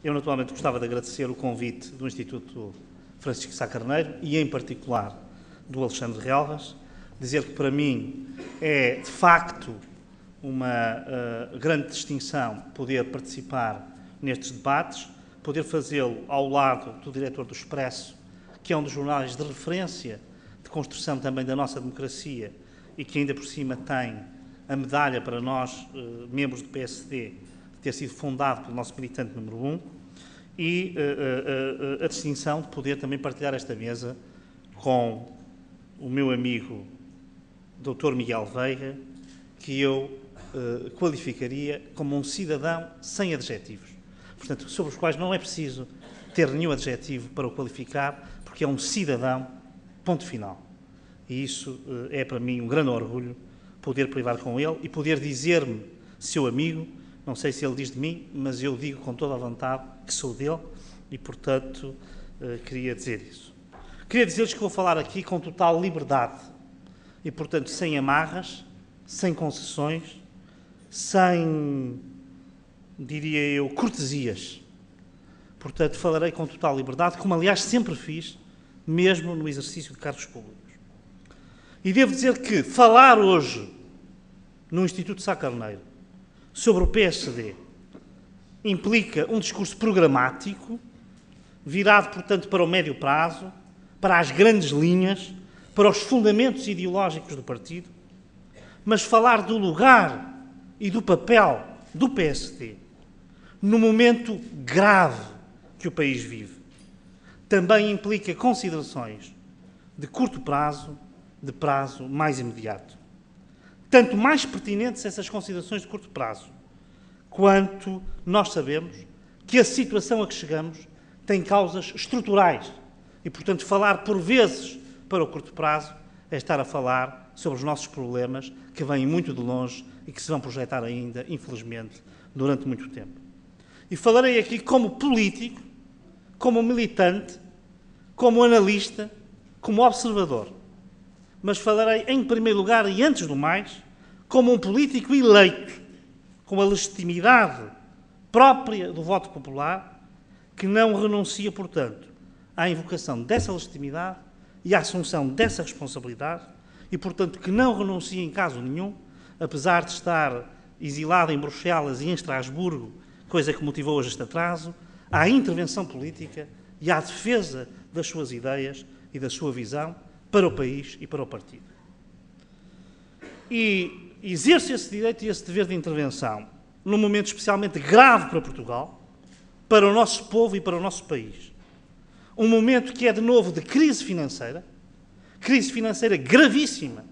Eu, naturalmente, gostava de agradecer o convite do Instituto Francisco Sá Carneiro e, em particular, do Alexandre Relvas. Dizer que, para mim, é, de facto, uma grande distinção poder participar nestes debates, poder fazê-lo ao lado do diretor do Expresso, que é um dos jornais de referência de construção também da nossa democracia e que ainda por cima tem a medalha para nós, membros do PSD, de ter sido fundado pelo nosso militante número 1, e a distinção de poder também partilhar esta mesa com o meu amigo Dr. Miguel Veiga, que eu qualificaria como um cidadão sem adjetivos. Portanto, sobre os quais não é preciso ter nenhum adjetivo para o qualificar, porque é um cidadão, ponto final. E isso é para mim um grande orgulho, poder privar com ele e poder dizer-me seu amigo. Não sei se ele diz de mim, mas eu digo com toda a vontade que sou dele e, portanto, queria dizer isso. Queria dizer-lhes que vou falar aqui com total liberdade e, portanto, sem amarras, sem concessões, sem, diria eu, cortesias. Portanto, falarei com total liberdade, como aliás sempre fiz, mesmo no exercício de cargos públicos. E devo dizer que falar hoje no Instituto Sá Carneiro sobre o PSD implica um discurso programático, virado, portanto, para o médio prazo, para as grandes linhas, para os fundamentos ideológicos do partido, mas falar do lugar e do papel do PSD no momento grave que o país vive também implica considerações de curto prazo, de prazo mais imediato. Tanto mais pertinentes essas considerações de curto prazo, quanto nós sabemos que a situação a que chegamos tem causas estruturais e, portanto, falar por vezes para o curto prazo é estar a falar sobre os nossos problemas que vêm muito de longe e que se vão projetar ainda, infelizmente, durante muito tempo. E falarei aqui como político, como militante, como analista, como observador. Mas falarei, em primeiro lugar e antes do mais, como um político eleito, com a legitimidade própria do voto popular, que não renuncia, portanto, à invocação dessa legitimidade e à assunção dessa responsabilidade e, portanto, que não renuncia em caso nenhum, apesar de estar exilado em Bruxelas e em Estrasburgo, coisa que motivou hoje este atraso, à intervenção política e à defesa das suas ideias e da sua visão para o país e para o partido. E exerce esse direito e esse dever de intervenção num momento especialmente grave para Portugal, para o nosso povo e para o nosso país. Um momento que é, de novo, de crise financeira gravíssima,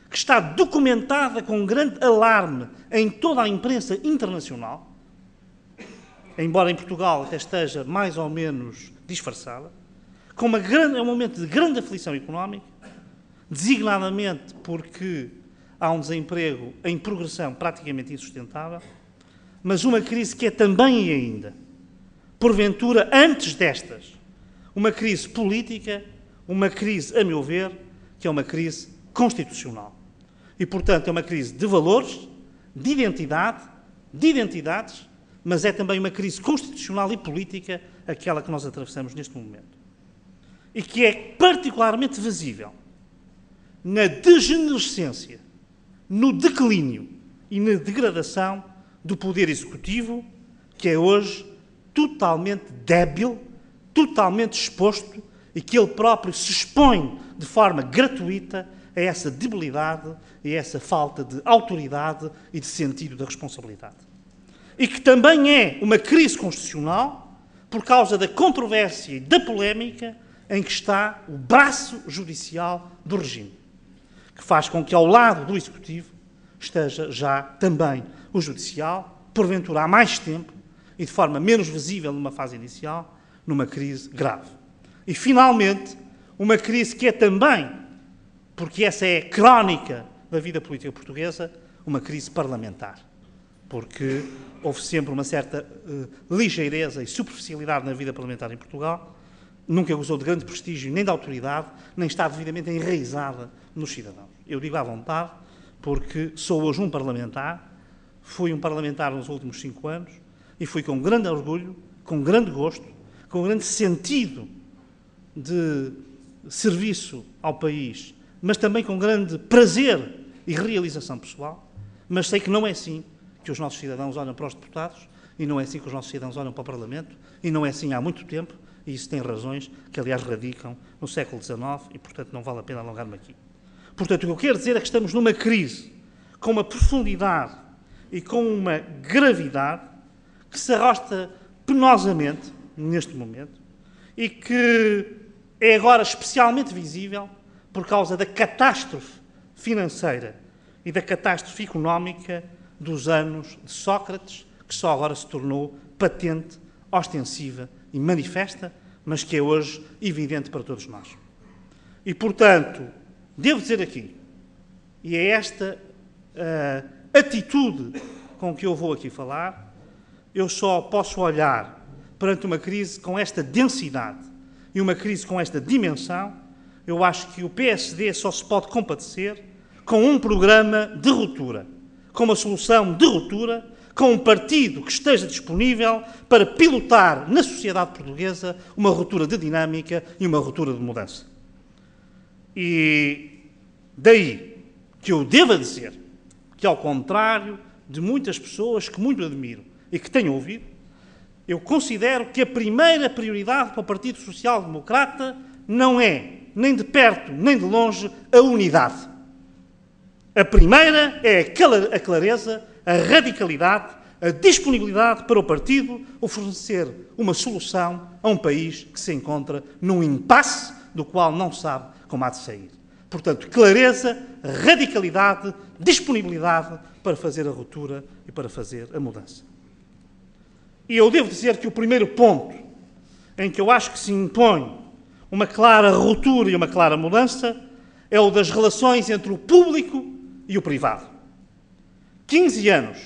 que está documentada com um grande alarme em toda a imprensa internacional, embora em Portugal até esteja mais ou menos disfarçada, com é um momento de grande aflição económica, designadamente porque há um desemprego em progressão praticamente insustentável, mas uma crise que é também e ainda, porventura, antes destas, uma crise política, uma crise, a meu ver, que é uma crise constitucional. E, portanto, é uma crise de valores, de identidade, de identidades, mas é também uma crise constitucional e política, aquela que nós atravessamos neste momento. E que é particularmente visível na degenerescência, no declínio e na degradação do poder executivo, que é hoje totalmente débil, totalmente exposto e que ele próprio se expõe de forma gratuita a essa debilidade e a essa falta de autoridade e de sentido da responsabilidade. E que também é uma crise constitucional por causa da controvérsia e da polémica em que está o braço judicial do regime, que faz com que ao lado do Executivo esteja já também o Judicial, porventura há mais tempo e de forma menos visível numa fase inicial, numa crise grave. E, finalmente, uma crise que é também, porque essa é a crónica da vida política portuguesa, uma crise parlamentar. Porque houve sempre uma certa ligeireza e superficialidade na vida parlamentar em Portugal, nunca gozou de grande prestígio nem de autoridade, nem está devidamente enraizada nos cidadãos. Eu digo à vontade, porque sou hoje um parlamentar, fui um parlamentar nos últimos 5 anos e fui com grande orgulho com grande gosto, com grande sentido de serviço ao país, mas também com grande prazer e realização pessoal, mas sei que não é assim que os nossos cidadãos olham para os deputados, e não é assim que os nossos cidadãos olham para o Parlamento, e não é assim há muito tempo, e isso tem razões que, aliás, radicam no século XIX, e, portanto, não vale a pena alongar-me aqui. Portanto, o que eu quero dizer é que estamos numa crise com uma profundidade e com uma gravidade que se arrasta penosamente, neste momento, e que é agora especialmente visível por causa da catástrofe financeira e da catástrofe económica dos anos de Sócrates, que só agora se tornou patente, ostensiva e manifesta, mas que é hoje evidente para todos nós. E, portanto, devo dizer aqui, e é esta atitude com que eu vou aqui falar, eu só posso olhar perante uma crise com esta densidade e uma crise com esta dimensão, eu acho que o PSD só se pode compadecer com um programa de ruptura, com uma solução de ruptura, com um partido que esteja disponível para pilotar na sociedade portuguesa uma ruptura de dinâmica e uma ruptura de mudança. E daí que eu deva dizer que, ao contrário de muitas pessoas que muito admiro e que tenho ouvido, eu considero que a primeira prioridade para o Partido Social Democrata não é, nem de perto nem de longe, a unidade. A primeira é a clareza, a radicalidade, a disponibilidade para o partido oferecer uma solução a um país que se encontra num impasse do qual não sabe como há de sair. Portanto, clareza, radicalidade, disponibilidade para fazer a ruptura e para fazer a mudança. E eu devo dizer que o primeiro ponto em que eu acho que se impõe uma clara ruptura e uma clara mudança é o das relações entre o público e o privado. 15 anos,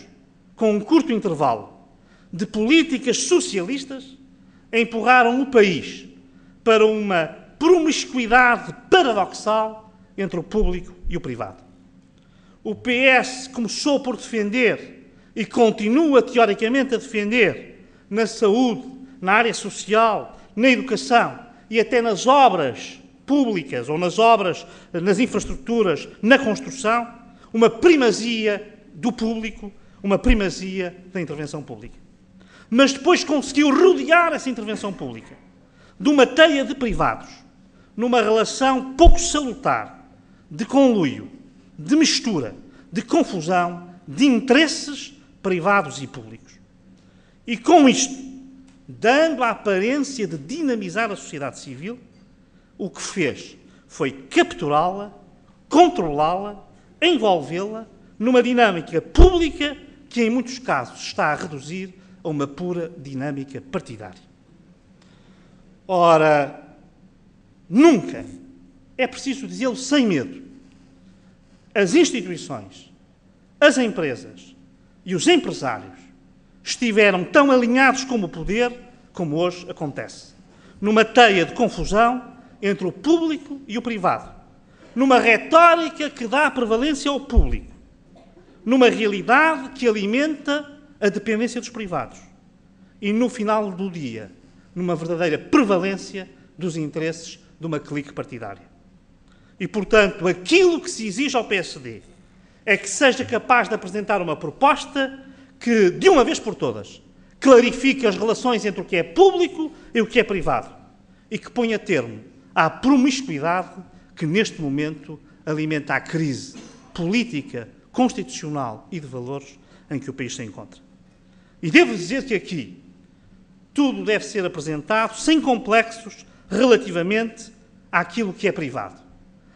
com um curto intervalo, de políticas socialistas empurraram o país para uma promiscuidade paradoxal entre o público e o privado. O PS começou por defender e continua teoricamente a defender na saúde, na área social, na educação e até nas obras públicas ou nas obras, nas infraestruturas, na construção, uma primazia do público, uma primazia da intervenção pública. Mas depois conseguiu rodear essa intervenção pública de uma teia de privados, numa relação pouco salutar, de conluio, de mistura, de confusão, de interesses privados e públicos. E com isto, dando a aparência de dinamizar a sociedade civil, o que fez foi capturá-la, controlá-la, envolvê-la numa dinâmica pública que, em muitos casos, está a reduzir a uma pura dinâmica partidária. Ora, nunca, é preciso dizê-lo sem medo, as instituições, as empresas e os empresários estiveram tão alinhados como o poder como hoje acontece, numa teia de confusão entre o público e o privado, numa retórica que dá prevalência ao público, numa realidade que alimenta a dependência dos privados e, no final do dia, numa verdadeira prevalência dos interesses de uma clique partidária. E, portanto, aquilo que se exige ao PSD é que seja capaz de apresentar uma proposta que, de uma vez por todas, clarifique as relações entre o que é público e o que é privado e que ponha termo à promiscuidade que, neste momento, alimenta a crise política, constitucional e de valores em que o país se encontra. E devo dizer que aqui tudo deve ser apresentado sem complexos relativamente àquilo que é privado,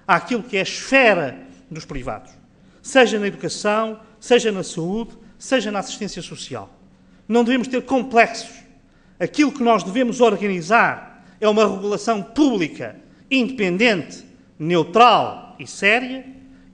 àquilo que é a esfera dos privados, seja na educação, seja na saúde, seja na assistência social. Não devemos ter complexos. Aquilo que nós devemos organizar é uma regulação pública, independente, neutral e séria,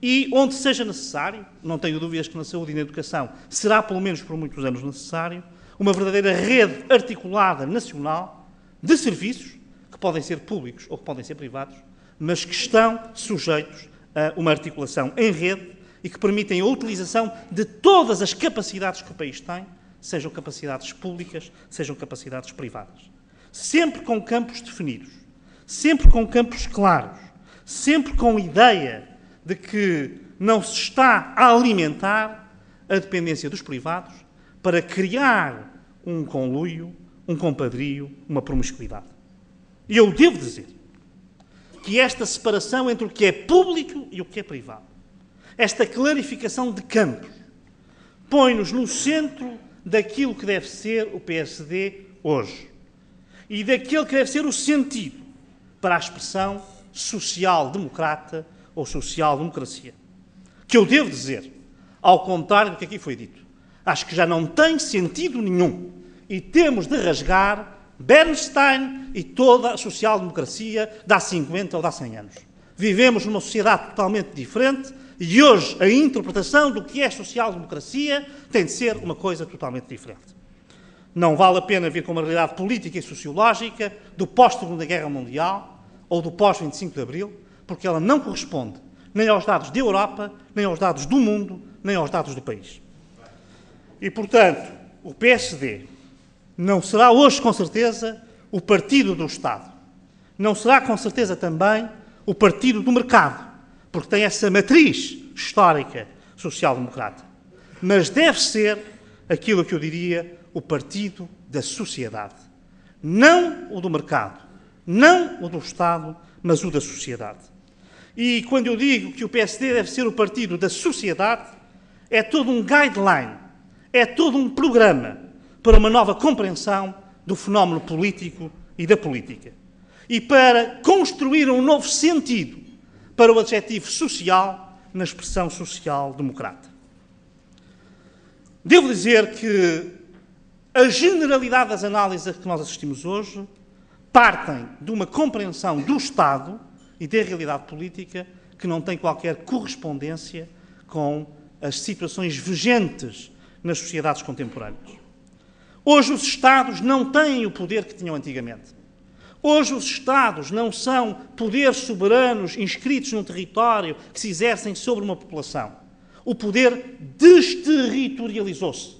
e onde seja necessário, não tenho dúvidas que na saúde e na educação será, pelo menos por muitos anos, necessário, uma verdadeira rede articulada nacional de serviços, que podem ser públicos ou que podem ser privados, mas que estão sujeitos a uma articulação em rede e que permitem a utilização de todas as capacidades que o país tem, sejam capacidades públicas, sejam capacidades privadas. Sempre com campos definidos, sempre com campos claros, sempre com a ideia de que não se está a alimentar a dependência dos privados para criar um conluio, um compadrio, uma promiscuidade. E eu devo dizer que esta separação entre o que é público e o que é privado, esta clarificação de campos, põe-nos no centro daquilo que deve ser o PSD hoje e daquilo que deve ser o sentido para a expressão social-democrata ou social-democracia. Que eu devo dizer, ao contrário do que aqui foi dito, acho que já não tem sentido nenhum e temos de rasgar Bernstein e toda a social-democracia de há 50 ou de há 100 anos. Vivemos numa sociedade totalmente diferente e hoje a interpretação do que é social-democracia tem de ser uma coisa totalmente diferente. Não vale a pena vir com uma realidade política e sociológica do pós-Segunda Guerra Mundial ou do pós-25 de Abril, porque ela não corresponde nem aos dados da Europa, nem aos dados do mundo, nem aos dados do país. E, portanto, o PSD não será hoje, com certeza, o partido do Estado. Não será, com certeza, também o partido do mercado, porque tem essa matriz histórica social-democrata. Mas deve ser aquilo que eu diria o partido da sociedade. Não o do mercado, não o do Estado, mas o da sociedade. E quando eu digo que o PSD deve ser o partido da sociedade, é todo um guideline, é todo um programa para uma nova compreensão do fenómeno político e da política. E para construir um novo sentido para o adjetivo social na expressão social-democrata. Devo dizer que a generalidade das análises a que nós assistimos hoje partem de uma compreensão do Estado e da realidade política que não tem qualquer correspondência com as situações vigentes nas sociedades contemporâneas. Hoje os Estados não têm o poder que tinham antigamente. Hoje os Estados não são poderes soberanos inscritos num território que se exercem sobre uma população. O poder desterritorializou-se.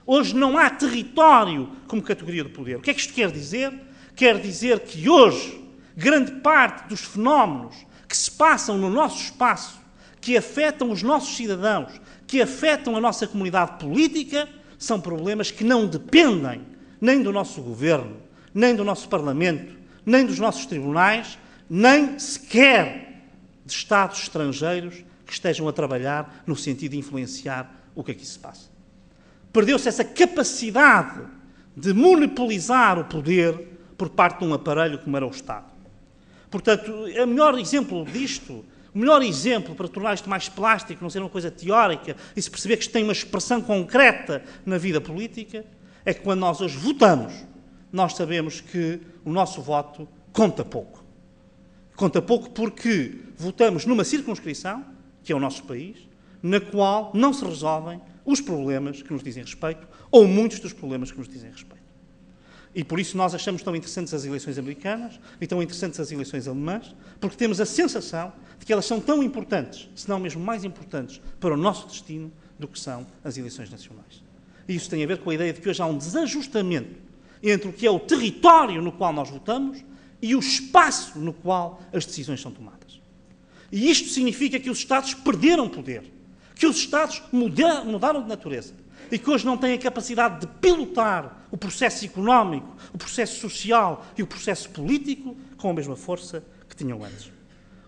Hoje não há território como categoria de poder. O que é que isto quer dizer? Quer dizer que hoje grande parte dos fenómenos que se passam no nosso espaço, que afetam os nossos cidadãos, que afetam a nossa comunidade política, são problemas que não dependem nem do nosso governo, nem do nosso Parlamento, nem dos nossos tribunais, nem sequer de Estados estrangeiros que estejam a trabalhar no sentido de influenciar o que aqui se passa. Perdeu-se essa capacidade de monopolizar o poder por parte de um aparelho como era o Estado. Portanto, o melhor exemplo disto, o melhor exemplo para tornar isto mais plástico, não ser uma coisa teórica e se perceber que isto tem uma expressão concreta na vida política, é que quando nós hoje votamos, nós sabemos que o nosso voto conta pouco. Conta pouco porque votamos numa circunscrição, que é o nosso país, na qual não se resolvem os problemas que nos dizem respeito, ou muitos dos problemas que nos dizem respeito. E por isso nós achamos tão interessantes as eleições americanas e tão interessantes as eleições alemãs, porque temos a sensação de que elas são tão importantes, se não mesmo mais importantes, para o nosso destino do que são as eleições nacionais. E isso tem a ver com a ideia de que hoje há um desajustamento entre o que é o território no qual nós votamos e o espaço no qual as decisões são tomadas. E isto significa que os Estados perderam poder, que os Estados mudaram de natureza e que hoje não têm a capacidade de pilotar o processo económico, o processo social e o processo político com a mesma força que tinham antes.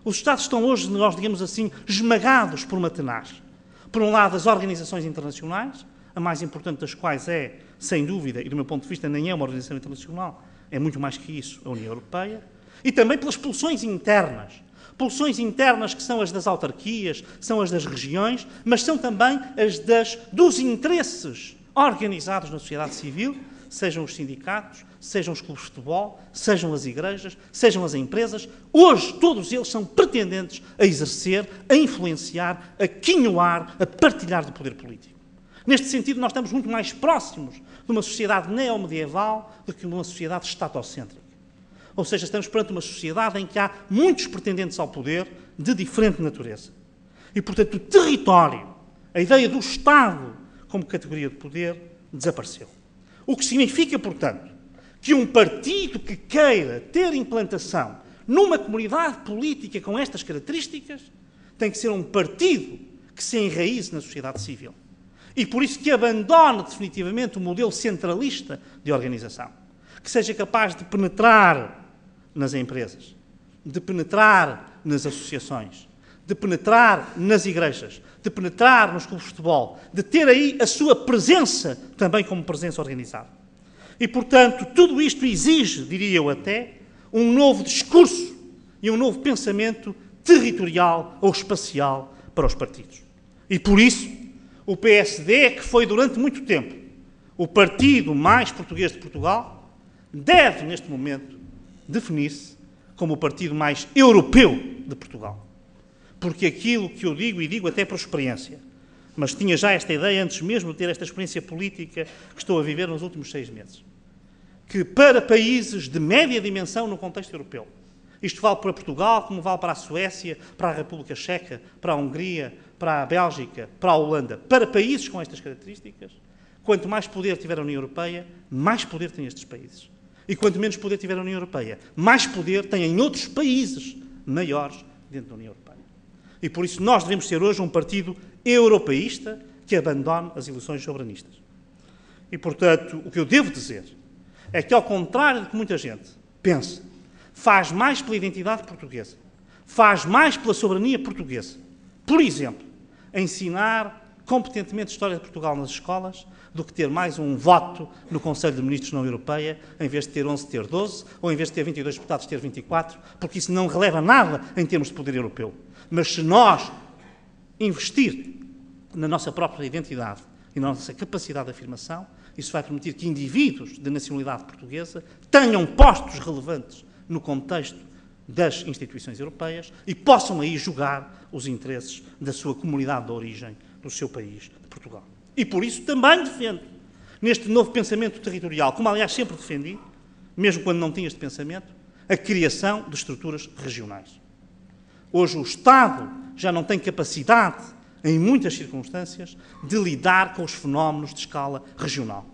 Os Estados estão hoje, nós digamos assim, esmagados por uma tenaz. Por um lado, as organizações internacionais, a mais importante das quais é, sem dúvida, e do meu ponto de vista nem é uma organização internacional, é muito mais que isso, a União Europeia, e também pelas pulsões internas que são as das autarquias, são as das regiões, mas são também as dos interesses organizados na sociedade civil, sejam os sindicatos, sejam os clubes de futebol, sejam as igrejas, sejam as empresas. Hoje todos eles são pretendentes a exercer, a influenciar, a quinhoar, a partilhar do poder político. Neste sentido, nós estamos muito mais próximos de uma sociedade neomedieval do que de uma sociedade estatocêntrica. Ou seja, estamos perante uma sociedade em que há muitos pretendentes ao poder de diferente natureza. E, portanto, o território, a ideia do Estado como categoria de poder, desapareceu. O que significa, portanto, que um partido que queira ter implantação numa comunidade política com estas características tem que ser um partido que se enraize na sociedade civil. E por isso que abandone definitivamente o modelo centralista de organização. Que seja capaz de penetrar nas empresas, de penetrar nas associações, de penetrar nas igrejas, de penetrar nos clubes de futebol, de ter aí a sua presença também como presença organizada. E, portanto, tudo isto exige, diria eu até, um novo discurso e um novo pensamento territorial ou espacial para os partidos. E, por isso, o PSD, que foi durante muito tempo o partido mais português de Portugal, deve, neste momento, definir-se como o partido mais europeu de Portugal. Porque aquilo que eu digo, e digo até por experiência, mas tinha já esta ideia antes mesmo de ter esta experiência política que estou a viver nos últimos 6 meses, que para países de média dimensão no contexto europeu, isto vale para Portugal, como vale para a Suécia, para a República Checa, para a Hungria, para a Bélgica, para a Holanda, para países com estas características, quanto mais poder tiver a União Europeia, mais poder têm estes países. E quanto menos poder tiver a União Europeia, mais poder têm em outros países maiores dentro da União Europeia. E por isso nós devemos ser hoje um partido europeísta que abandone as ilusões soberanistas. E, portanto, o que eu devo dizer é que, ao contrário do que muita gente pensa, faz mais pela identidade portuguesa, faz mais pela soberania portuguesa. Por exemplo, ensinar competentemente a história de Portugal nas escolas do que ter mais um voto no Conselho de Ministros da União Europeia, em vez de ter 11, ter 12, ou em vez de ter 22 deputados, ter 24, porque isso não releva nada em termos de poder europeu. Mas se nós investir na nossa própria identidade e na nossa capacidade de afirmação, isso vai permitir que indivíduos de nacionalidade portuguesa tenham postos relevantes no contexto das instituições europeias e possam aí jogar os interesses da sua comunidade de origem, do seu país, de Portugal. E por isso também defendo, neste novo pensamento territorial, como aliás sempre defendi, mesmo quando não tinha este pensamento, a criação de estruturas regionais. Hoje o Estado já não tem capacidade, em muitas circunstâncias, de lidar com os fenómenos de escala regional.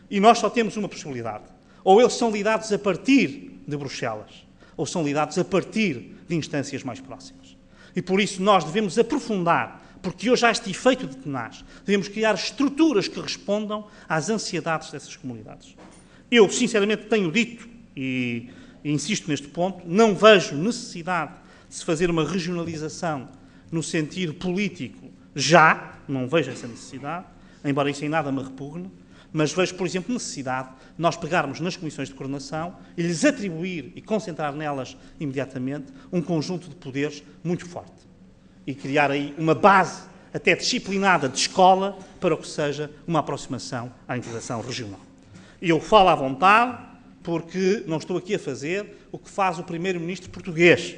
E nós só temos uma possibilidade. Ou eles são lidados a partir de Bruxelas, ou são lidados a partir de instâncias mais próximas. E por isso nós devemos aprofundar, porque hoje há este efeito de tenaz, devemos criar estruturas que respondam às ansiedades dessas comunidades. Eu, sinceramente, tenho dito, e insisto neste ponto, não vejo necessidade de se fazer uma regionalização no sentido político já, não vejo essa necessidade, embora isso em nada me repugne, mas vejo, por exemplo, necessidade de nós pegarmos nas comissões de coordenação e lhes atribuir e concentrar nelas imediatamente um conjunto de poderes muito forte e criar aí uma base até disciplinada de escola para o que seja uma aproximação à integração regional. E eu falo à vontade porque não estou aqui a fazer o que faz o primeiro-ministro português,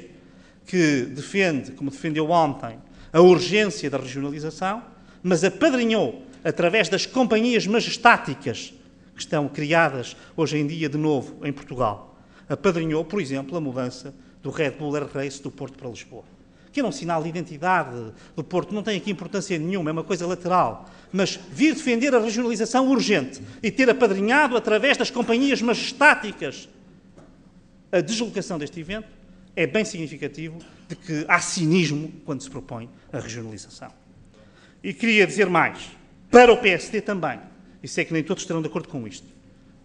que defende, como defendeu ontem, a urgência da regionalização, mas apadrinhou, através das companhias majestáticas que estão criadas hoje em dia de novo em Portugal, apadrinhou, por exemplo, a mudança do Red Bull Air Race do Porto para Lisboa, que era um sinal de identidade do Porto, não tem aqui importância nenhuma, é uma coisa lateral, mas vir defender a regionalização urgente e ter apadrinhado, através das companhias majestáticas, a deslocação deste evento, é bem significativo de que há cinismo quando se propõe a regionalização. E queria dizer mais, para o PSD também, e sei que nem todos estarão de acordo com isto,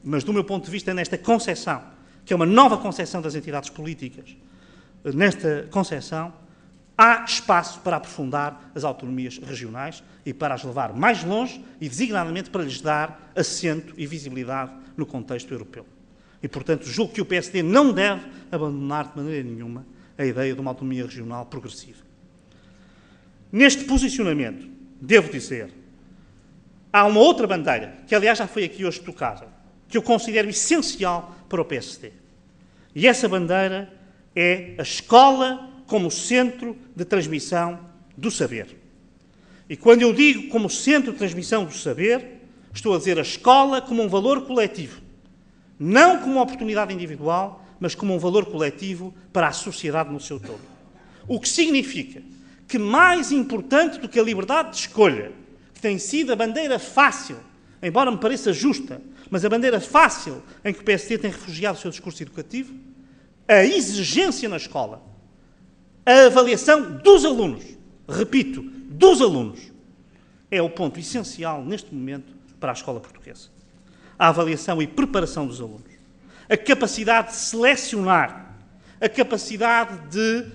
mas do meu ponto de vista, nesta concepção, que é uma nova concepção das entidades políticas, nesta concepção, há espaço para aprofundar as autonomias regionais e para as levar mais longe e, designadamente, para lhes dar assento e visibilidade no contexto europeu. E, portanto, julgo que o PSD não deve abandonar de maneira nenhuma a ideia de uma autonomia regional progressiva. Neste posicionamento, devo dizer, há uma outra bandeira, que aliás já foi aqui hoje tocada, que eu considero essencial para o PSD. E essa bandeira é a escola como centro de transmissão do saber. E quando eu digo como centro de transmissão do saber, estou a dizer a escola como um valor coletivo. Não como uma oportunidade individual, mas como um valor coletivo para a sociedade no seu todo. O que significa que mais importante do que a liberdade de escolha, que tem sido a bandeira fácil embora me pareça justa, mas a bandeira fácil em que o PSD tem refugiado o seu discurso educativo, a exigência na escola, a avaliação dos alunos, repito, dos alunos, é o ponto essencial neste momento para a escola portuguesa. A avaliação e preparação dos alunos, a capacidade de selecionar, a capacidade de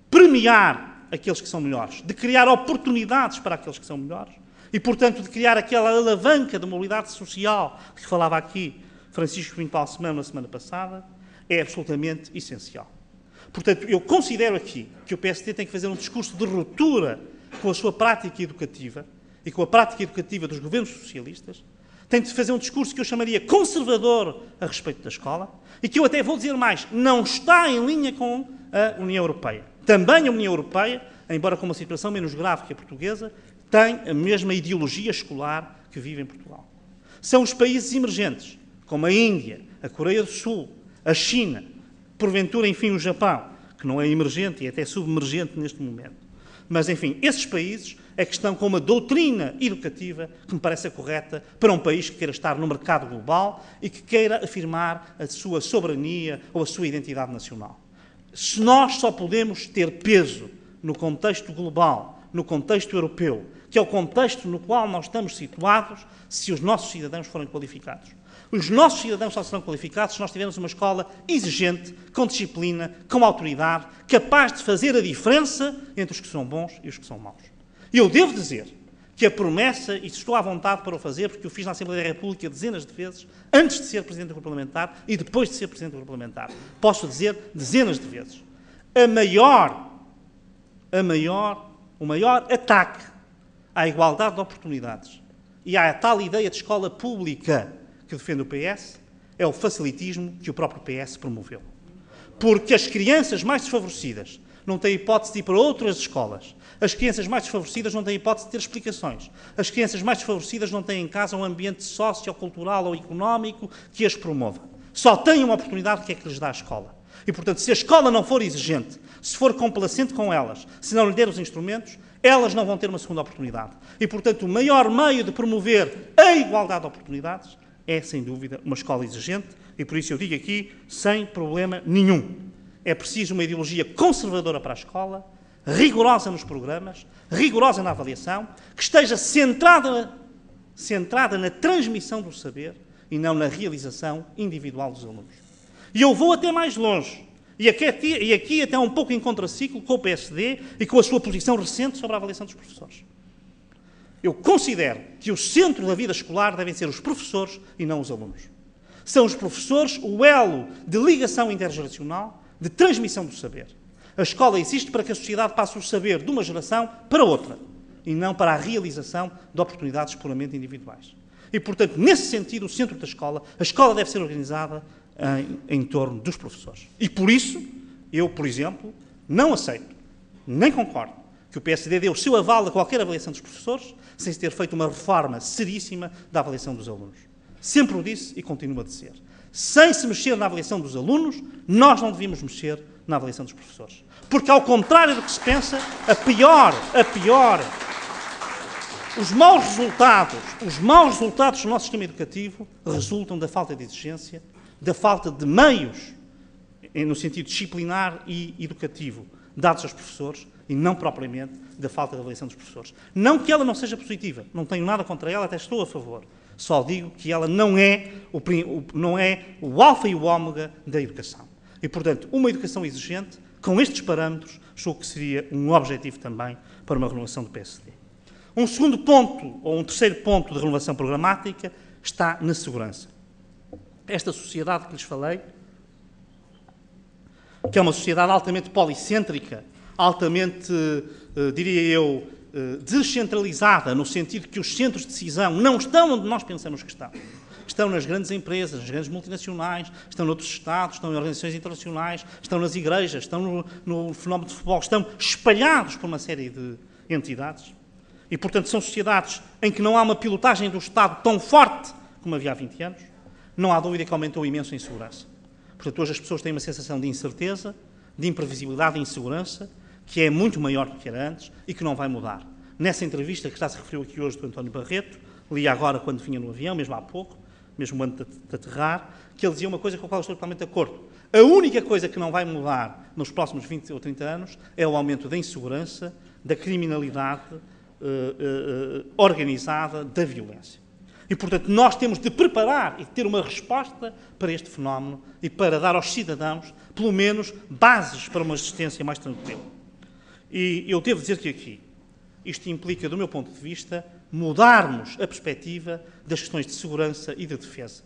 premiar aqueles que são melhores, de criar oportunidades para aqueles que são melhores e, portanto, de criar aquela alavanca de mobilidade social que falava aqui Francisco Pinto Balsemão na semana passada, é absolutamente essencial. Portanto, eu considero aqui que o PSD tem que fazer um discurso de ruptura com a sua prática educativa e com a prática educativa dos governos socialistas, tem de fazer um discurso que eu chamaria conservador a respeito da escola e que eu até vou dizer mais, não está em linha com a União Europeia. Também a União Europeia, embora com uma situação menos grave que a portuguesa, tem a mesma ideologia escolar que vive em Portugal. São os países emergentes, como a Índia, a Coreia do Sul, a China, porventura, enfim, o Japão, que não é emergente e até submergente neste momento. Mas, enfim, esses países é que estão com uma doutrina educativa que me parece correta para um país que queira estar no mercado global e que queira afirmar a sua soberania ou a sua identidade nacional. Se nós só podemos ter peso no contexto global, no contexto europeu, que é o contexto no qual nós estamos situados, se os nossos cidadãos forem qualificados. Os nossos cidadãos só serão qualificados se nós tivermos uma escola exigente, com disciplina, com autoridade, capaz de fazer a diferença entre os que são bons e os que são maus. E eu devo dizer que a promessa, e estou à vontade para o fazer, porque eu fiz na Assembleia da República dezenas de vezes, antes de ser Presidente do Grupo Parlamentar e depois de ser Presidente do Grupo Parlamentar, posso dizer dezenas de vezes, o maior ataque à igualdade de oportunidades e à tal ideia de escola pública que defende o PS é o facilitismo que o próprio PS promoveu. Porque as crianças mais desfavorecidas não têm hipótese de ir para outras escolas. As crianças mais desfavorecidas não têm hipótese de ter explicações. As crianças mais desfavorecidas não têm em casa um ambiente sociocultural ou económico que as promova. Só têm uma oportunidade que é que lhes dá a escola. E, portanto, se a escola não for exigente, se for complacente com elas, se não lhe der os instrumentos, elas não vão ter uma segunda oportunidade. E, portanto, o maior meio de promover a igualdade de oportunidades é, sem dúvida, uma escola exigente e, por isso, eu digo aqui, sem problema nenhum. É preciso uma ideologia conservadora para a escola, rigorosa nos programas, rigorosa na avaliação, que esteja centrada na transmissão do saber e não na realização individual dos alunos. E eu vou até mais longe, e aqui até um pouco em contraciclo com o PSD e com a sua posição recente sobre a avaliação dos professores. Eu considero que o centro da vida escolar devem ser os professores e não os alunos. São os professores o elo de ligação intergeracional, de transmissão do saber. A escola existe para que a sociedade passe o saber de uma geração para outra e não para a realização de oportunidades puramente individuais. E, portanto, nesse sentido, o centro da escola, a escola deve ser organizada em torno dos professores. E, por isso, eu, por exemplo, não aceito, nem concordo, que o PSD dê o seu aval a qualquer avaliação dos professores sem se ter feito uma reforma seríssima da avaliação dos alunos. Sempre o disse e continuo a dizer. Sem se mexer na avaliação dos alunos, nós não devíamos mexer na avaliação dos professores. Porque, ao contrário do que se pensa, os maus resultados do nosso sistema educativo resultam da falta de exigência, da falta de meios, no sentido disciplinar e educativo, dados aos professores, e não propriamente da falta de avaliação dos professores. Não que ela não seja positiva, não tenho nada contra ela, até estou a favor. Só digo que ela não é o alfa e o ômega da educação. E, portanto, uma educação exigente, com estes parâmetros, julgo que seria um objetivo também para uma renovação do PSD. Um segundo ponto, ou um terceiro ponto de renovação programática, está na segurança. Esta sociedade que lhes falei, que é uma sociedade altamente policêntrica, altamente, diria eu, descentralizada, no sentido que os centros de decisão não estão onde nós pensamos que estão. Estão nas grandes empresas, nas grandes multinacionais, estão noutros Estados, estão em organizações internacionais, estão nas igrejas, estão no fenómeno de futebol, estão espalhados por uma série de entidades. E, portanto, são sociedades em que não há uma pilotagem do Estado tão forte como havia há 20 anos. Não há dúvida que aumentou imenso a insegurança. Portanto, hoje as pessoas têm uma sensação de incerteza, de imprevisibilidade e insegurança, que é muito maior do que era antes e que não vai mudar. Nessa entrevista que já se referiu aqui hoje do António Barreto, li agora quando vinha no avião, mesmo há pouco, mesmo antes de aterrar, que ele dizia uma coisa com a qual eu estou totalmente de acordo. A única coisa que não vai mudar nos próximos 20 ou 30 anos é o aumento da insegurança, da criminalidade organizada, da violência. E, portanto, nós temos de preparar e de ter uma resposta para este fenómeno e para dar aos cidadãos, pelo menos, bases para uma existência mais tranquila. E eu devo dizer que aqui, isto implica, do meu ponto de vista, mudarmos a perspectiva das questões de segurança e de defesa.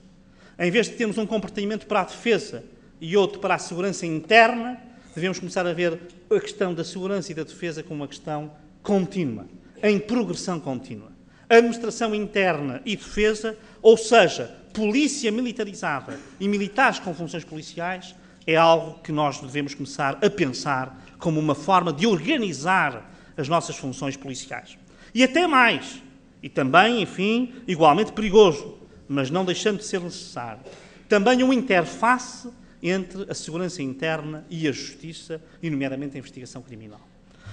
Em vez de termos um comportamento para a defesa e outro para a segurança interna, devemos começar a ver a questão da segurança e da defesa como uma questão contínua, em progressão contínua. Administração interna e defesa, ou seja, polícia militarizada e militares com funções policiais, é algo que nós devemos começar a pensar como uma forma de organizar as nossas funções policiais. E até mais, e também, enfim, igualmente perigoso, mas não deixando de ser necessário, também uma interface entre a segurança interna e a justiça, e nomeadamente a investigação criminal.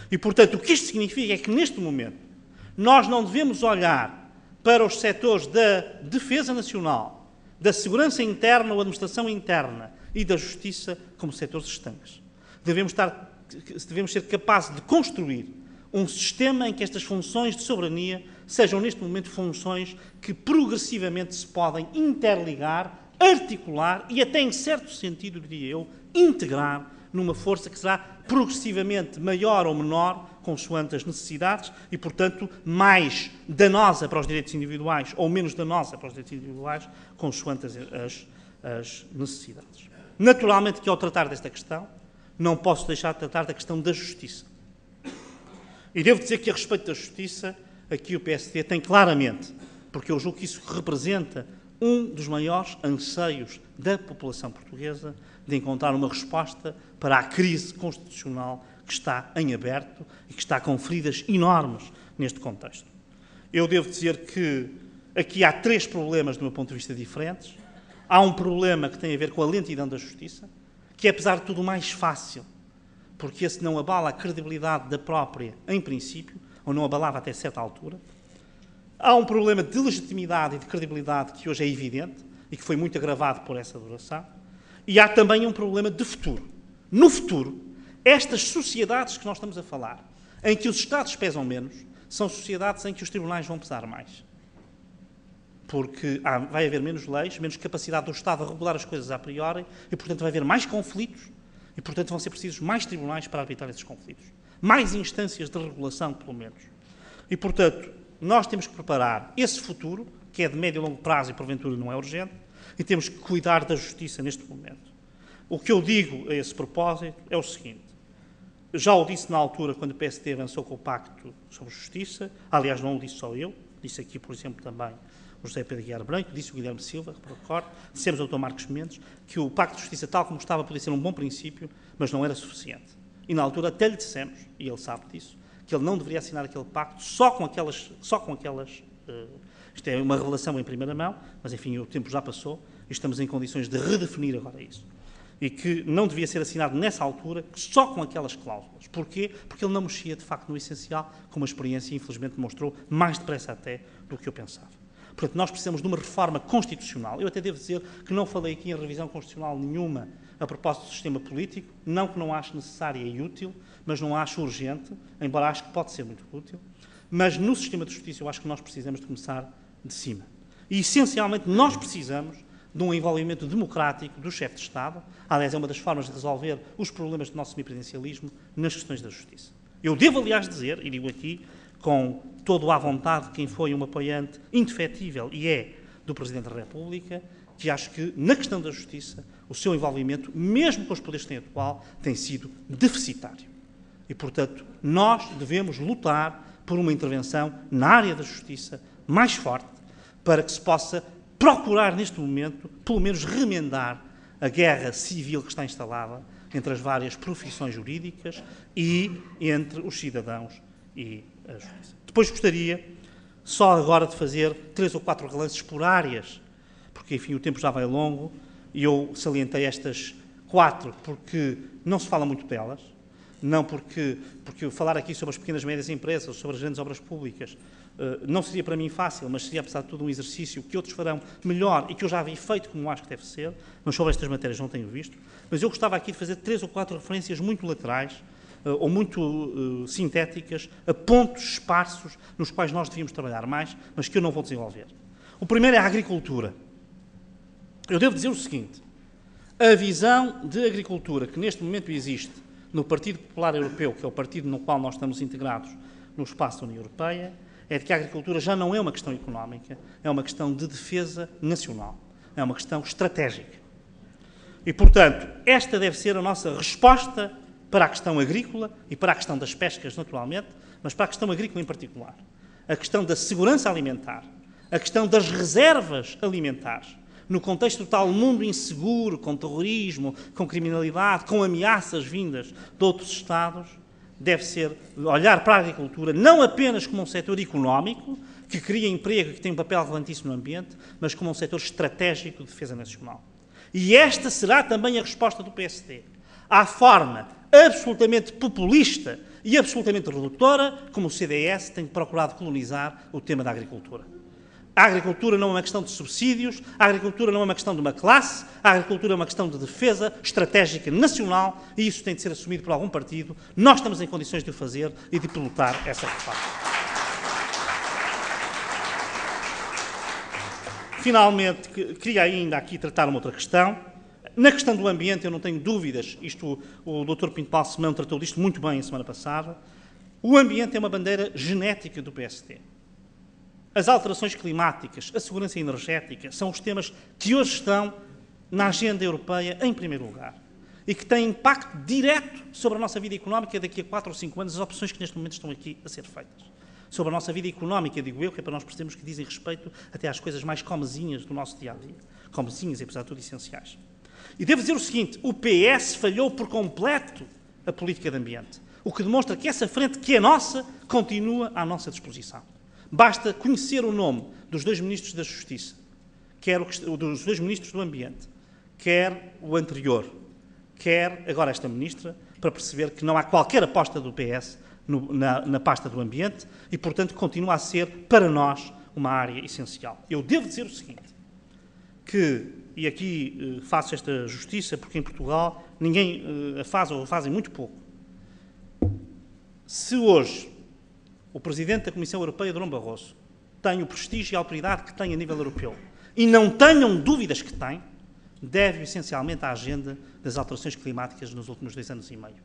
E, portanto, o que isto significa é que, neste momento, nós não devemos olhar para os setores da defesa nacional, da segurança interna ou administração interna e da justiça como setores estanques. Devemos ser capazes de construir um sistema em que estas funções de soberania sejam, neste momento, funções que progressivamente se podem interligar, articular e até, em certo sentido, diria eu, integrar numa força que será progressivamente maior ou menor, consoante as necessidades, e, portanto, mais danosa para os direitos individuais ou menos danosa para os direitos individuais, consoante as necessidades. Naturalmente que, ao tratar desta questão, não posso deixar de tratar da questão da justiça. E devo dizer que, a respeito da justiça, aqui o PSD tem claramente, porque eu julgo que isso representa um dos maiores anseios da população portuguesa, de encontrar uma resposta para a crise constitucional que está em aberto e que está com feridas enormes neste contexto. Eu devo dizer que aqui há três problemas, do meu ponto de vista, diferentes. Há um problema que tem a ver com a lentidão da justiça, que é, apesar de tudo, mais fácil, porque esse não abala a credibilidade da própria, em princípio, ou não abalava até certa altura. Há um problema de legitimidade e de credibilidade que hoje é evidente e que foi muito agravado por essa duração. E há também um problema de futuro. No futuro, estas sociedades que nós estamos a falar, em que os Estados pesam menos, são sociedades em que os tribunais vão pesar mais. Porque vai haver menos leis, menos capacidade do Estado a regular as coisas a priori, e, portanto, vai haver mais conflitos, e, portanto, vão ser precisos mais tribunais para arbitrar esses conflitos. Mais instâncias de regulação, pelo menos. E, portanto, nós temos que preparar esse futuro, que é de médio e longo prazo e, porventura, não é urgente, e temos que cuidar da justiça neste momento. O que eu digo a esse propósito é o seguinte. Já o disse na altura, quando o PSD avançou com o Pacto sobre Justiça. Aliás, não o disse só eu. Disse aqui, por exemplo, também o José Pedro Guiar Branco, disse o Guilherme Silva, recordo, dissemos ao Dr. Marcos Mendes, que o Pacto de Justiça, tal como estava, podia ser um bom princípio, mas não era suficiente. E, na altura, até lhe dissemos, e ele sabe disso, que ele não deveria assinar aquele pacto só com aquelas isto é uma revelação em primeira mão, mas, enfim, o tempo já passou e estamos em condições de redefinir agora isso. E que não devia ser assinado nessa altura só com aquelas cláusulas. Porquê? Porque ele não mexia, de facto, no essencial, como a experiência, infelizmente, demonstrou, mais depressa até do que eu pensava. Portanto, nós precisamos de uma reforma constitucional. Eu até devo dizer que não falei aqui em revisão constitucional nenhuma a propósito do sistema político, não que não acho necessária e útil, mas não acho urgente, embora acho que pode ser muito útil. Mas no sistema de justiça eu acho que nós precisamos de começar de cima. E, essencialmente, nós precisamos de um envolvimento democrático do chefe de Estado. Aliás, é uma das formas de resolver os problemas do nosso semipresidencialismo nas questões da justiça. Eu devo, aliás, dizer, e digo aqui, com todo à vontade, quem foi um apoiante indefetível e é do Presidente da República, que acho que, na questão da justiça, o seu envolvimento, mesmo com os poderes que tem atual, tem sido deficitário. E, portanto, nós devemos lutar por uma intervenção na área da justiça mais forte, para que se possa procurar, neste momento, pelo menos remendar a guerra civil que está instalada entre as várias profissões jurídicas e entre os cidadãos e a justiça. Depois gostaria, só agora, de fazer 3 ou 4 relances por áreas, porque, enfim, o tempo já vai longo, e eu salientei estas 4 porque não se fala muito delas, não porque falar aqui sobre as pequenas e médias empresas, sobre as grandes obras públicas, não seria para mim fácil, mas seria, apesar de tudo, um exercício que outros farão melhor e que eu já vi feito como acho que deve ser, mas sobre estas matérias não tenho visto. Mas eu gostava aqui de fazer 3 ou 4 referências muito laterais ou muito sintéticas a pontos esparsos nos quais nós devíamos trabalhar mais, mas que eu não vou desenvolver. O primeiro é a agricultura. Eu devo dizer o seguinte: a visão de agricultura que neste momento existe no Partido Popular Europeu, que é o partido no qual nós estamos integrados no espaço da União Europeia, é de que a agricultura já não é uma questão económica, é uma questão de defesa nacional, é uma questão estratégica. E, portanto, esta deve ser a nossa resposta para a questão agrícola e para a questão das pescas, naturalmente, mas para a questão agrícola em particular. A questão da segurança alimentar, a questão das reservas alimentares, no contexto do tal mundo inseguro, com terrorismo, com criminalidade, com ameaças vindas de outros Estados, deve ser olhar para a agricultura não apenas como um setor económico, que cria emprego e que tem um papel relevantíssimo no ambiente, mas como um setor estratégico de defesa nacional. E esta será também a resposta do PSD à forma absolutamente populista e absolutamente redutora como o CDS tem procurado colonizar o tema da agricultura. A agricultura não é uma questão de subsídios, a agricultura não é uma questão de uma classe, a agricultura é uma questão de defesa estratégica nacional e isso tem de ser assumido por algum partido. Nós estamos em condições de o fazer e de pilotar essa reforma. Finalmente, queria ainda aqui tratar uma outra questão. Na questão do ambiente, eu não tenho dúvidas, o Dr. Pinto Balsemão tratou disto muito bem a semana passada, o ambiente é uma bandeira genética do PSD. As alterações climáticas, a segurança energética, são os temas que hoje estão na agenda europeia em primeiro lugar e que têm impacto direto sobre a nossa vida económica daqui a 4 ou 5 anos, as opções que neste momento estão aqui a ser feitas. Sobre a nossa vida económica, digo eu, que é para nós percebermos que dizem respeito até às coisas mais comezinhas do nosso dia-a-dia. Comezinhas e, apesar de tudo, essenciais. E devo dizer o seguinte, o PS falhou por completo a política de ambiente, o que demonstra que essa frente que é nossa continua à nossa disposição. Basta conhecer o nome dos 2 ministros da Justiça, quer dos 2 ministros do Ambiente, quer o anterior, quer agora esta ministra, para perceber que não há qualquer aposta do PS na pasta do Ambiente e, portanto, continua a ser, para nós, uma área essencial. Eu devo dizer o seguinte, e aqui faço esta justiça, porque em Portugal ninguém a faz ou a fazem muito pouco. Se hoje o Presidente da Comissão Europeia, Durão Barroso, tem o prestígio e a autoridade que tem a nível europeu e não tenham dúvidas que tem, deve essencialmente à agenda das alterações climáticas nos últimos 2 anos e meio.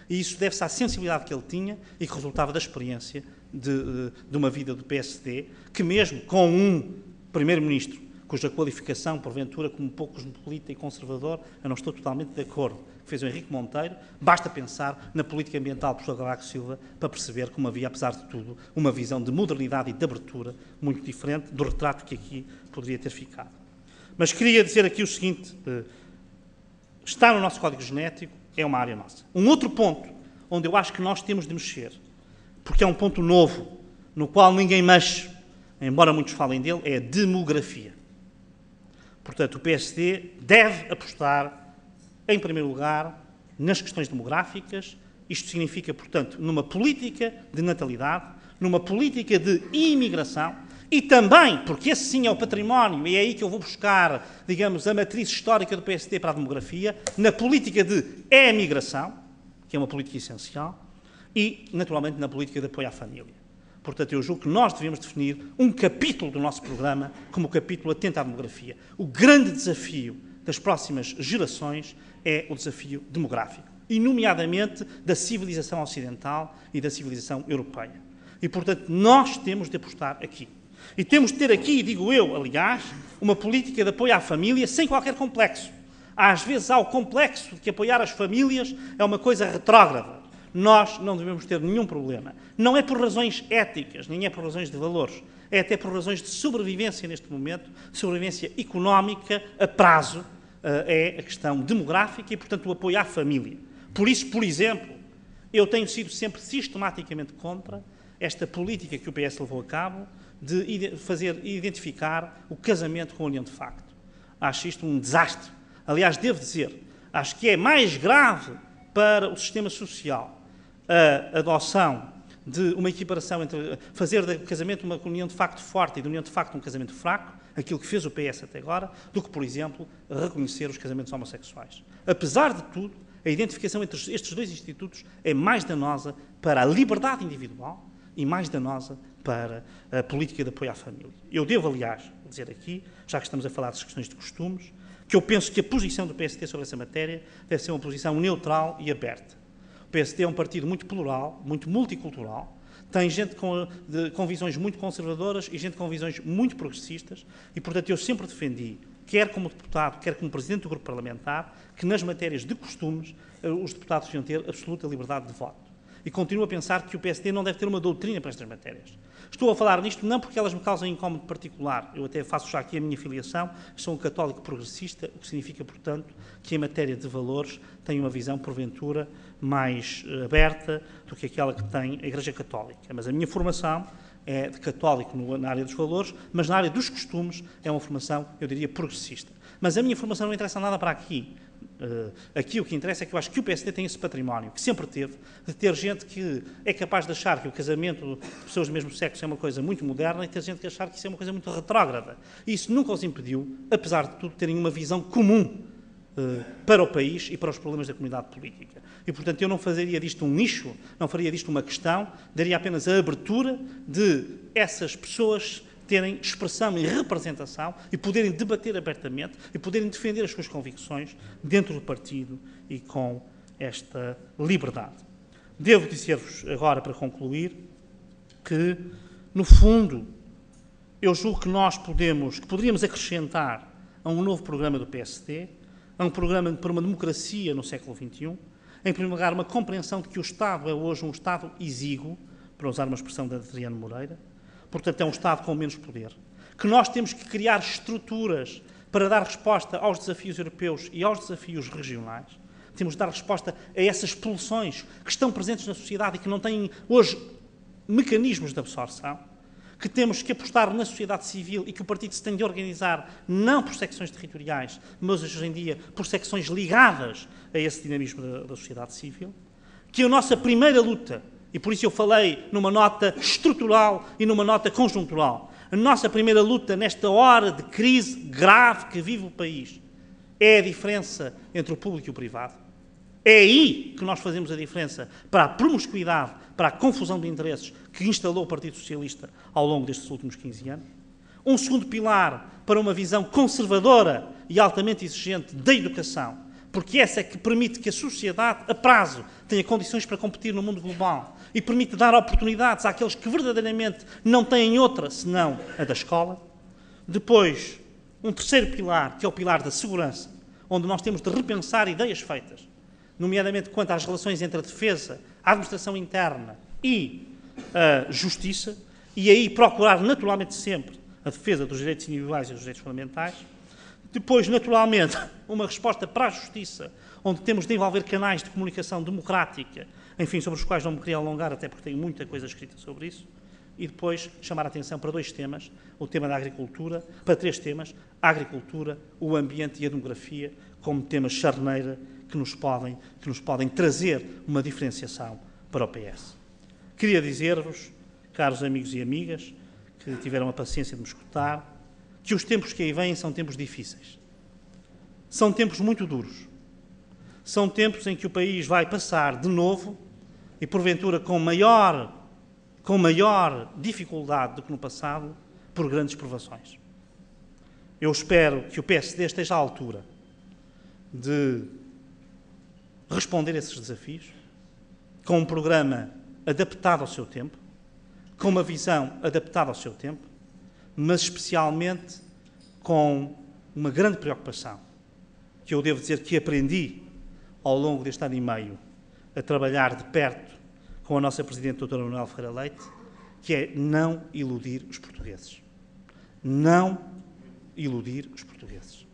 E isso deve-se à sensibilidade que ele tinha e que resultava da experiência de uma vida do PSD, que mesmo com um Primeiro-Ministro cuja qualificação, porventura, como pouco cosmopolita e conservador, eu não estou totalmente de acordo, que fez o Henrique Monteiro, basta pensar na política ambiental do professor Cavaco Silva para perceber como havia, apesar de tudo, uma visão de modernidade e de abertura muito diferente do retrato que aqui poderia ter ficado. Mas queria dizer aqui o seguinte, está no nosso código genético, é uma área nossa. Um outro ponto onde eu acho que nós temos de mexer, porque é um ponto novo, no qual ninguém mexe, embora muitos falem dele, é a demografia. Portanto, o PSD deve apostar, em primeiro lugar, nas questões demográficas. Isto significa, portanto, numa política de natalidade, numa política de imigração e também, porque esse sim é o património, e é aí que eu vou buscar, digamos, a matriz histórica do PSD para a demografia, na política de emigração, que é uma política essencial, e, naturalmente, na política de apoio à família. Portanto, eu julgo que nós devemos definir um capítulo do nosso programa como o capítulo atento à demografia. O grande desafio das próximas gerações é o desafio demográfico, e nomeadamente da civilização ocidental e da civilização europeia. E, portanto, nós temos de apostar aqui. E temos de ter aqui, digo eu, aliás, uma política de apoio à família sem qualquer complexo. Às vezes há o complexo de que apoiar as famílias é uma coisa retrógrada. Nós não devemos ter nenhum problema. Não é por razões éticas, nem é por razões de valores. É até por razões de sobrevivência neste momento, sobrevivência económica a prazo, é a questão demográfica e, portanto, o apoio à família. Por isso, por exemplo, eu tenho sido sempre sistematicamente contra esta política que o PS levou a cabo de identificar o casamento com a união de facto. Acho isto um desastre. Aliás, devo dizer, acho que é mais grave para o sistema social a adoção de uma equiparação entre fazer do casamento uma união de facto forte e da união de facto um casamento fraco, aquilo que fez o PS até agora, do que, por exemplo, reconhecer os casamentos homossexuais. Apesar de tudo, a identificação entre estes dois institutos é mais danosa para a liberdade individual e mais danosa para a política de apoio à família. Eu devo, aliás, dizer aqui, já que estamos a falar das questões de costumes, que eu penso que a posição do PSD sobre essa matéria deve ser uma posição neutral e aberta. O PSD é um partido muito plural, muito multicultural, tem gente com visões muito conservadoras e gente com visões muito progressistas e, portanto, eu sempre defendi, quer como deputado, quer como presidente do grupo parlamentar, que nas matérias de costumes os deputados deviam ter absoluta liberdade de voto. E continuo a pensar que o PSD não deve ter uma doutrina para estas matérias. Estou a falar nisto não porque elas me causam incómodo particular, eu até faço já aqui a minha filiação, sou um católico progressista, o que significa, portanto, que em matéria de valores tenho uma visão, porventura, mais aberta do que aquela que tem a Igreja Católica. Mas a minha formação é de católico na área dos valores, mas na área dos costumes é uma formação, eu diria, progressista. Mas a minha formação não interessa nada para aqui. Aqui o que interessa é que eu acho que o PSD tem esse património, que sempre teve, de ter gente que é capaz de achar que o casamento de pessoas do mesmo sexo é uma coisa muito moderna e ter gente que achar que isso é uma coisa muito retrógrada. E isso nunca os impediu, apesar de tudo, terem uma visão comum para o país e para os problemas da comunidade política. E, portanto, eu não faria disto um nicho, não faria disto uma questão, daria apenas a abertura de essas pessoas terem expressão e representação e poderem debater abertamente e poderem defender as suas convicções dentro do partido e com esta liberdade. Devo dizer-vos agora, para concluir, que, no fundo, eu julgo que nós poderíamos acrescentar a um novo programa do PSD, a um programa para uma democracia no século XXI, em primeiro lugar, uma compreensão de que o Estado é hoje um Estado exíguo, para usar uma expressão de Adriano Moreira, portanto é um Estado com menos poder, que nós temos que criar estruturas para dar resposta aos desafios europeus e aos desafios regionais, temos de dar resposta a essas pulsões que estão presentes na sociedade e que não têm hoje mecanismos de absorção, que temos que apostar na sociedade civil e que o partido se tem de organizar não por secções territoriais, mas hoje em dia por secções ligadas a esse dinamismo da sociedade civil, que a nossa primeira luta, e por isso eu falei numa nota estrutural e numa nota conjuntural, a nossa primeira luta nesta hora de crise grave que vive o país é a diferença entre o público e o privado. É aí que nós fazemos a diferença para a promiscuidade, para a confusão de interesses que instalou o Partido Socialista ao longo destes últimos 15 anos. Um segundo pilar para uma visão conservadora e altamente exigente da educação, porque essa é que permite que a sociedade, a prazo, tenha condições para competir no mundo global e permite dar oportunidades àqueles que verdadeiramente não têm outra senão a da escola. Depois, um terceiro pilar, que é o pilar da segurança, onde nós temos de repensar ideias feitas, nomeadamente quanto às relações entre a defesa, a administração interna e a justiça, e aí procurar naturalmente sempre a defesa dos direitos individuais e dos direitos fundamentais. Depois, naturalmente, uma resposta para a justiça, onde temos de envolver canais de comunicação democrática, enfim, sobre os quais não me queria alongar, até porque tenho muita coisa escrita sobre isso. E depois chamar a atenção para dois temas, o tema da agricultura, para três temas, a agricultura, o ambiente e a demografia, como temas charneira que nos podem trazer uma diferenciação para o PS. Queria dizer-vos, caros amigos e amigas, que tiveram a paciência de me escutar, que os tempos que aí vêm são tempos difíceis. São tempos muito duros. São tempos em que o país vai passar de novo, e porventura com maior dificuldade do que no passado, por grandes provações. Eu espero que o PSD esteja à altura de responder a esses desafios, com um programa adaptado ao seu tempo, com uma visão adaptada ao seu tempo, mas especialmente com uma grande preocupação, que eu devo dizer que aprendi ao longo deste ano e meio a trabalhar de perto com a nossa Presidente, doutora Manuela Ferreira Leite, que é não iludir os portugueses. Não iludir os portugueses.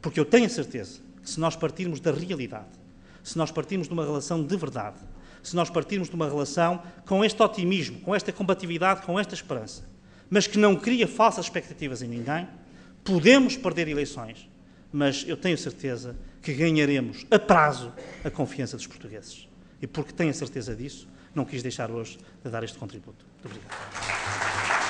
Porque eu tenho a certeza que se nós partirmos da realidade, se nós partirmos de uma relação de verdade, se nós partirmos de uma relação com este otimismo, com esta combatividade, com esta esperança, mas que não cria falsas expectativas em ninguém, podemos perder eleições, mas eu tenho certeza que ganharemos a prazo a confiança dos portugueses. E porque tenho a certeza disso, não quis deixar hoje de dar este contributo. Muito obrigado.